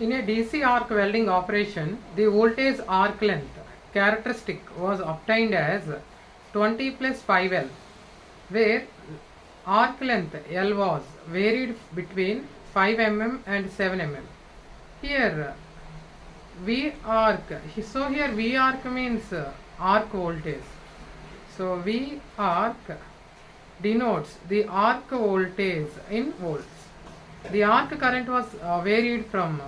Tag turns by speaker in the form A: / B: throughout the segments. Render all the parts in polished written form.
A: In a DC arc welding operation, the voltage arc length characteristic was obtained as 20 plus 5L, where arc length L was varied between 5 mm and 7 mm. Here V arc, so here V arc means arc voltage. So V arc denotes the arc voltage in volts. The arc current was varied from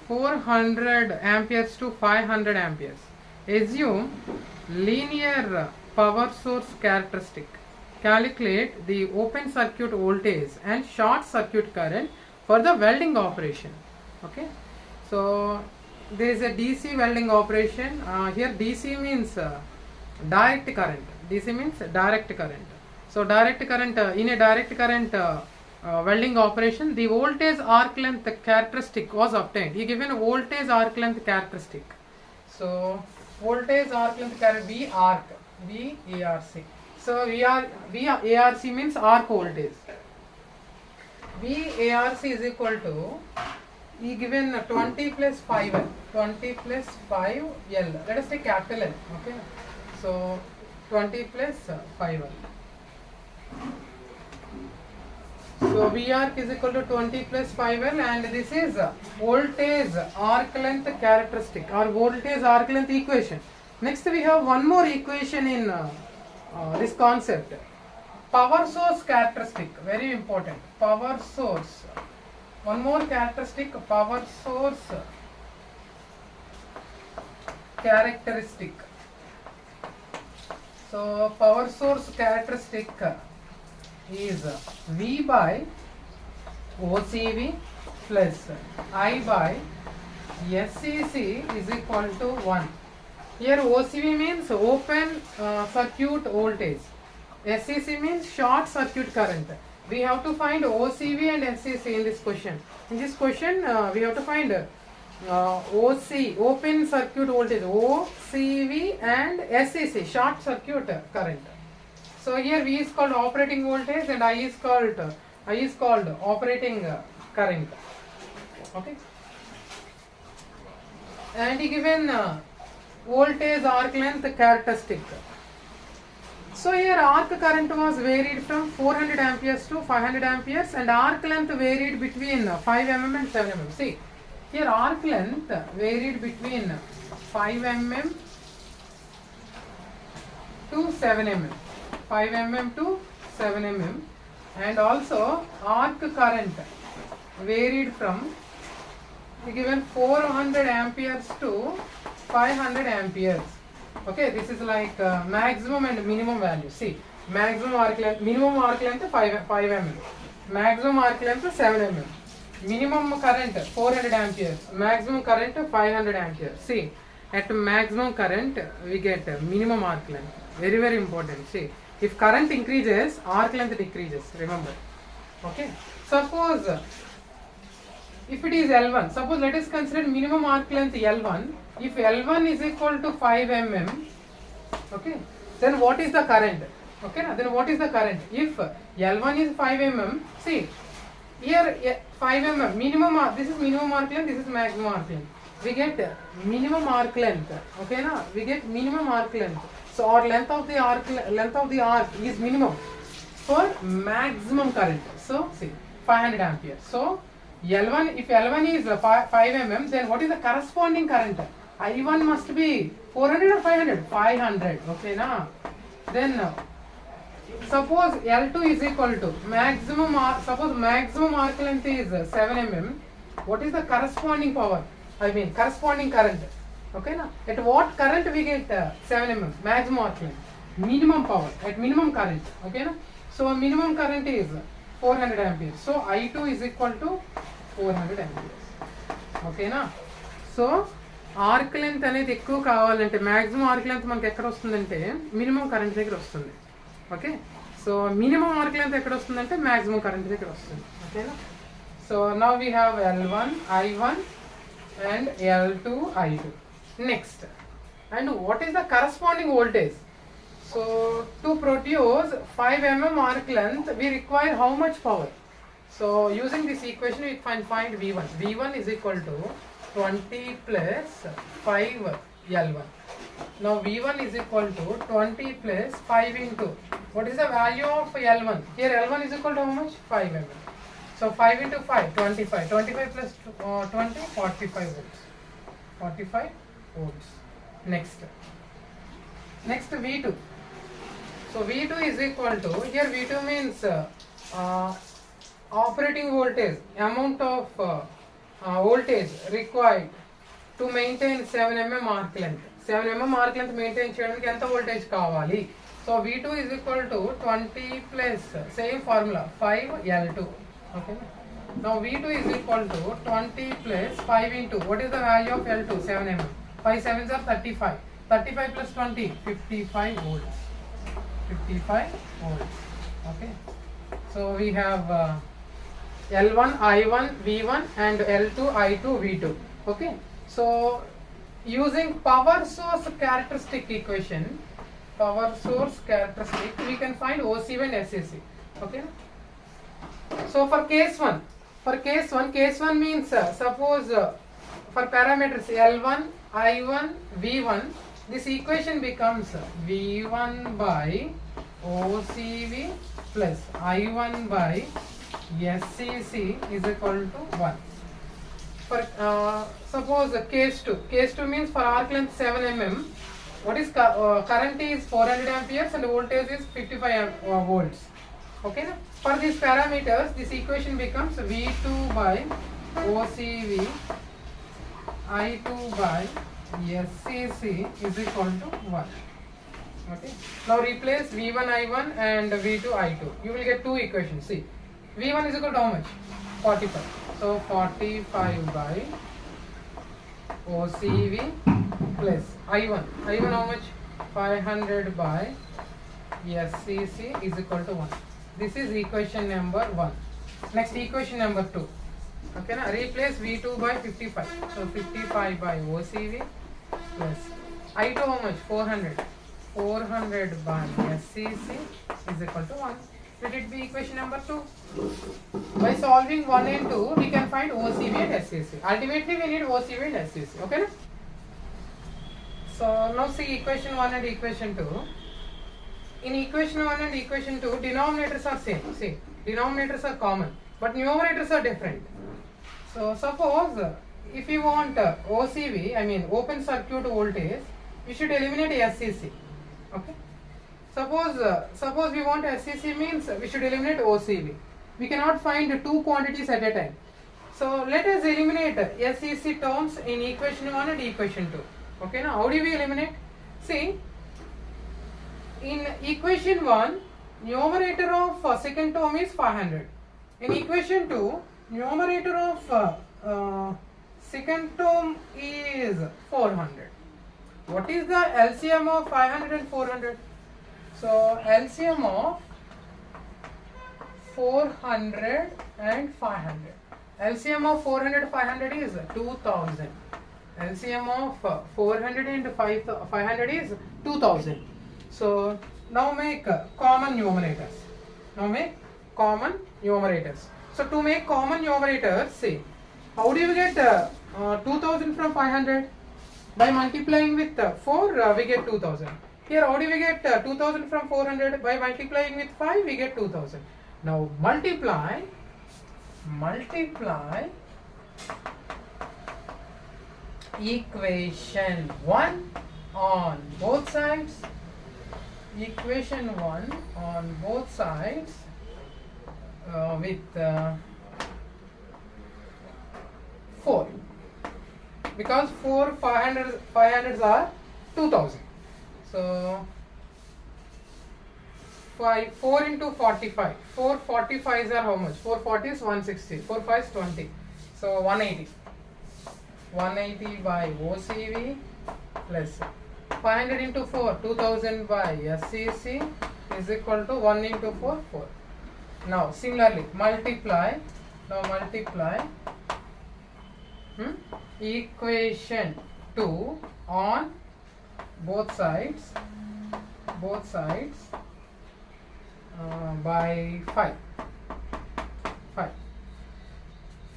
A: 400 amperes to 500 amperes. Assume linear power source characteristic. Calculate the open circuit voltage and short circuit current for the welding operation. Okay, so there is a DC welding operation. Here DC means direct current. DC means direct current. So direct current, in a direct current welding operation, the voltage arc length characteristic was obtained. He given a voltage arc length characteristic. So voltage arc length V arc, V ARC. So V ARC means arc voltage. V ARC is equal to, he given 20 plus 5L, 20 plus 5L. Let us take capital L. Okay, so 20 plus 5L. So V arc is equal to 20 plus 5L, and this is voltage arc length characteristic or voltage arc length equation. Next we have one more equation in this concept. Power source characteristic, very important. Power source. One more characteristic, power source characteristic. So power source characteristic is V by OCV plus I by SCC is equal to 1. Here OCV means open circuit voltage. SCC means short circuit current. We have to find OCV and SCC in this question. In this question we have to find OC, open circuit voltage, OCV and SCC, short circuit current. So here V is called operating voltage and I is called operating current. Okay. And he given voltage arc length characteristic. So here arc current was varied from 400 amperes to 500 amperes and arc length varied between 5 mm and 7 mm. See, here arc length varied between 5 mm to 7 mm. 5 mm to 7 mm, and also arc current varied from given 400 amperes to 500 amperes. Okay, this is like maximum and minimum value. See, maximum arc length, minimum arc length 5 mm, maximum arc length 7 mm, minimum current 400 amperes, maximum current 500 amperes. See, at maximum current we get minimum arc length. Very, very important. See, if current increases, arc length decreases, remember. Okay, suppose if it is L1, suppose let us consider minimum arc length L1. If L1 is equal to 5 mm, okay, then what is the current? Okay, then what is the current? If L1 is 5 mm, see, here 5 mm, minimum, this is minimum arc length, this is maximum arc length. We get minimum arc length, okay, na? We get minimum arc length. So our length of the arc is minimum for maximum current. So see, 500 amperes. So L1, if L1 is 5 mm, then what is the corresponding current? I1 must be 400 or 500? 500. Okay, na? Then suppose L2 is equal to maximum. Suppose maximum arc length is 7 mm. What is the corresponding power? I mean corresponding current. Okay, na? At what current we get 7 mm, maximum arc length, minimum power, at minimum current. Okay, na? So minimum current is 400 amperes. So I2 is equal to 400 amperes. Okay, na? So arc length అనేది ఎక్కువ కావాలంటే maximum arc length మనకి ఎక్కడ వస్తుందంటే minimum current దగ్గర వస్తుంది. Okay, so minimum arc length ఎక్కడ వస్తుందంటే maximum current దగ్గర వస్తుంది. Okay, na? So now we have L1, I1 and L2, I2. Next, and what is the corresponding voltage? So to produce 5 mm arc length we require how much power? So using this equation we can find V1. V1 is equal to 20 plus 5 L1. Now V1 is equal to 20 plus 5 into, what is the value of L1? Here L1 is equal to how much? 5 mm. So 5 into 5, 25. 25 plus 20, 45 volts. 45 volts. Next V2. So V2 is equal to, here V2 means operating voltage, amount of voltage required to maintain 7 mm arc length. 7 mm arc length maintain చేయడానికి ఎంత voltage కావాలి? So V2 is equal to 20 plus same formula 5 L2. Okay. Now V2 is equal to 20 plus 5 into, what is the value of L2? 7 mm. 5 7s are 35. 35 plus 20, 55 volts. 55 volts. Okay. So we have L1 I1 V1 and L2 I2 V2. Okay. So using power source characteristic equation, we can find OCV and SAC. Okay. So for case 1 means suppose for parameters L1 I1 V1, this equation becomes V1 by OCV plus I1 by SCC is equal to 1. For suppose case 2 means for arc length 7 mm, what is current is 400 amperes and voltage is 55 volts. Okay. For these parameters, this equation becomes V2 by OCV I2 by SCC is equal to 1. Okay. Now replace V1 I1 and V2 I2. You will get two equations. See, V1 is equal to how much? 45. So 45 by OCV plus I1. I1 how much? 500 by SCC is equal to 1. This is equation number 1. Next equation number 2. Okay, now replace V2 by 55. So 55 by OCV plus I2 how much? 400. 400 by SCC is equal to 1. Let it be equation number 2. By solving 1 and 2, we can find OCV and SCC. Ultimately, we need OCV and SCC. Okay? So now see equation 1 and equation 2. In equation 1 and equation 2, denominators are same. See, denominators are common, but numerators are different. So suppose if you want OCV, I mean open circuit voltage, you should eliminate SCC. Okay. Suppose we want SCC means we should eliminate OCV. We cannot find two quantities at a time. So let us eliminate SCC terms in equation 1 and equation 2. Okay, now how do we eliminate? See, in equation 1, numerator of second term is 500. In equation 2, numerator of second term is 400. What is the LCM of 500 and 400? So LCM of 400 and 500. LCM of 400 and 500 is 2000. LCM of 400 and 500 is 2000. So now make common numerators. So to make common numerators, see, how do you get 2000 from 500? By multiplying with 4, we get 2000. Here, how do we get 2000 from 400? By multiplying with 5, we get 2000. Now multiply equation 1 on both sides. Equation 1 on both sides with 4. Because 500s are 2000. So 4 into 45. 4 45s are how much? 4 40 is 160. 4 5 is 20. So 180. 180 by OCV plus 500 into 4, 2000 by SCC is equal to 1 into 4, 4. Now similarly multiply equation 2 on both sides by 5.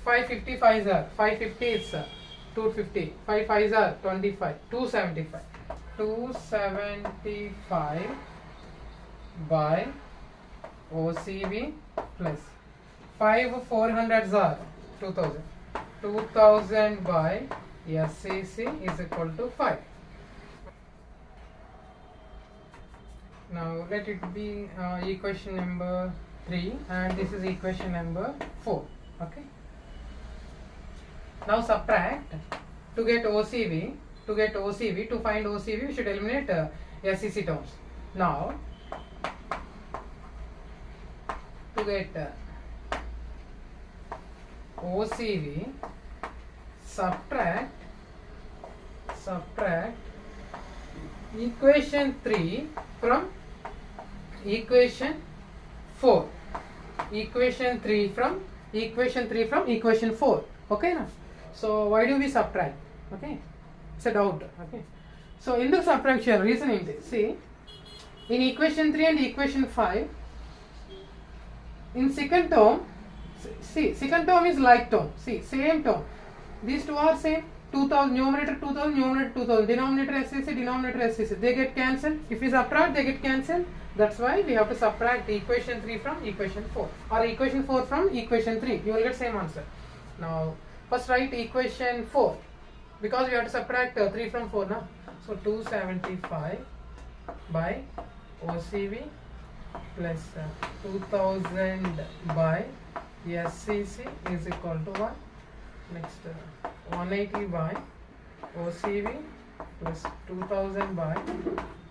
A: 555 are 550 is 250. 5 5s are 25. 275. 275 by OCV plus 5 400s are 2000. 2000 by SCC is equal to 5. Now let it be equation number 3 and this is equation number 4. Okay. Now subtract to get OCV. To find OCV, we should eliminate SCC terms. Now to get OCV, subtract equation 3 from equation 4. Equation 3 from equation 4. Okay now. So why do we subtract? Okay, it's a doubt. Okay, so in the subtraction reasoning, see in equation 3 and equation 5, in second term, see second term is like term, see same term, these two are same, 2000 numerator 2000 numerator 2000, denominator SCC denominator SCC, they get cancelled. If we subtract, they get cancelled. That's why we have to subtract equation 3 from equation 4 or equation 4 from equation 3. You will get same answer. Now first write equation 4 because we have to subtract 3 from 4 now. So 275 by OCV plus 2000 by SCC is equal to 1. Next 180 by OCV plus 2000 by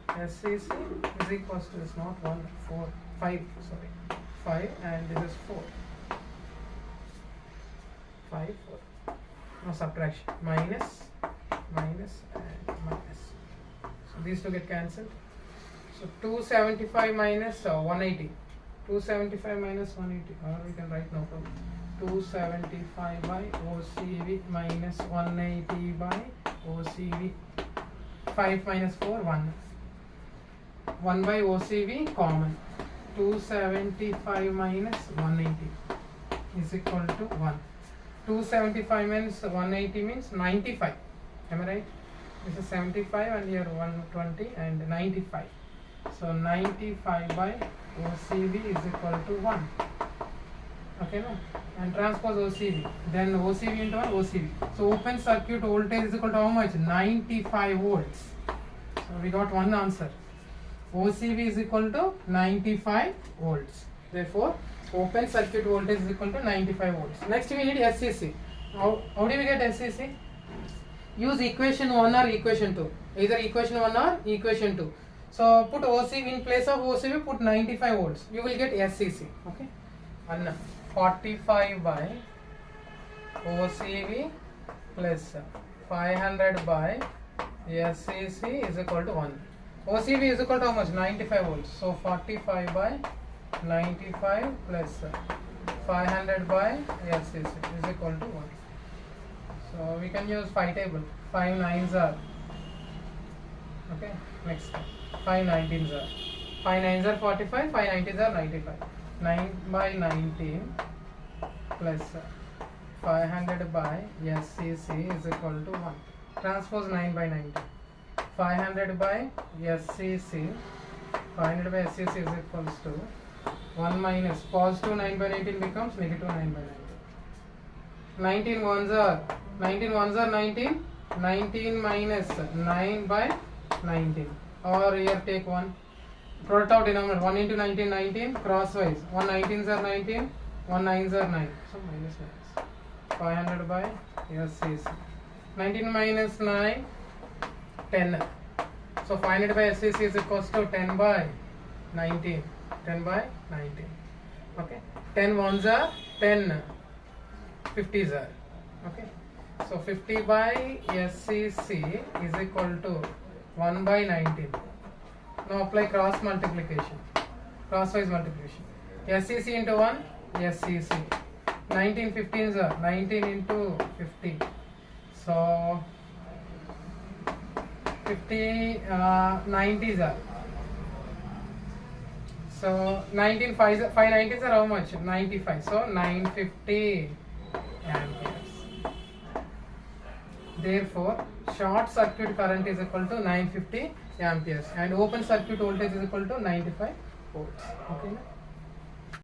A: SCC is equals to, it's not 1, 4, 5, sorry, 5 and this is 4. 5, 4. Now subtraction, minus and minus. So these two get cancelled. So 275 minus 180. 275 minus 180. Or we can write no problem. 275 by OCV minus 180 by OCV. 5 minus 4, 1. 1 by OCV common. 275 minus 180 is equal to 1. 275 minus 180 means 95. Am I right? This is 75 and here 120 and 95. So 95 by OCV is equal to 1. Okay, no? And transpose OCV. Then OCV into 1 OCV. So open circuit voltage is equal to how much? 95 volts. So we got one answer. OCV is equal to 95 volts. Therefore, open circuit voltage is equal to 95 volts. Next we need SCC. How do we get SCC? Use equation 1 or equation 2. Either equation 1 or equation 2. So put OCV in place of OCV, put 95 volts. You will get SCC. Okay. 45 by OCV plus 500 by SCC is equal to 1. OCV is equal to how much? 95 volts. So 45 by 95 plus 500 by SCC is equal to 1. So we can use 5 table. 5 9s are. Okay. Next. 5 19s are. 5 9s are 45. 5 90s are 95. 9 by 19 plus 500 by SCC is equal to 1. Transpose 9 by 19. 500 by SCC. 500 by SCC is equals to 1 minus positive 9 by 19 becomes negative 9 by 19. 19 ones are 19. 19 minus 9 by 19. Or here take 1. Product of denominator 1 into 19 19 crosswise. 1 19s are 19. 1 9s are 9. So minus 500 by SCC. 19 minus 9 10. So 500 by SCC is equals to 10 by 19. 10 by 19. Okay. 10 ones are 10. 50s are. Okay. So 50 by SCC is equal to 1 by 19. Now apply cross multiplication. Crosswise multiplication. SCC into 1. SCC. 19 15s are 19 into 50. So 50 90s are. So 19 5 90s are how much? 95. So 950 amps. Therefore, short circuit current is equal to 950 amperes and open circuit voltage is equal to 95 volts. Okay.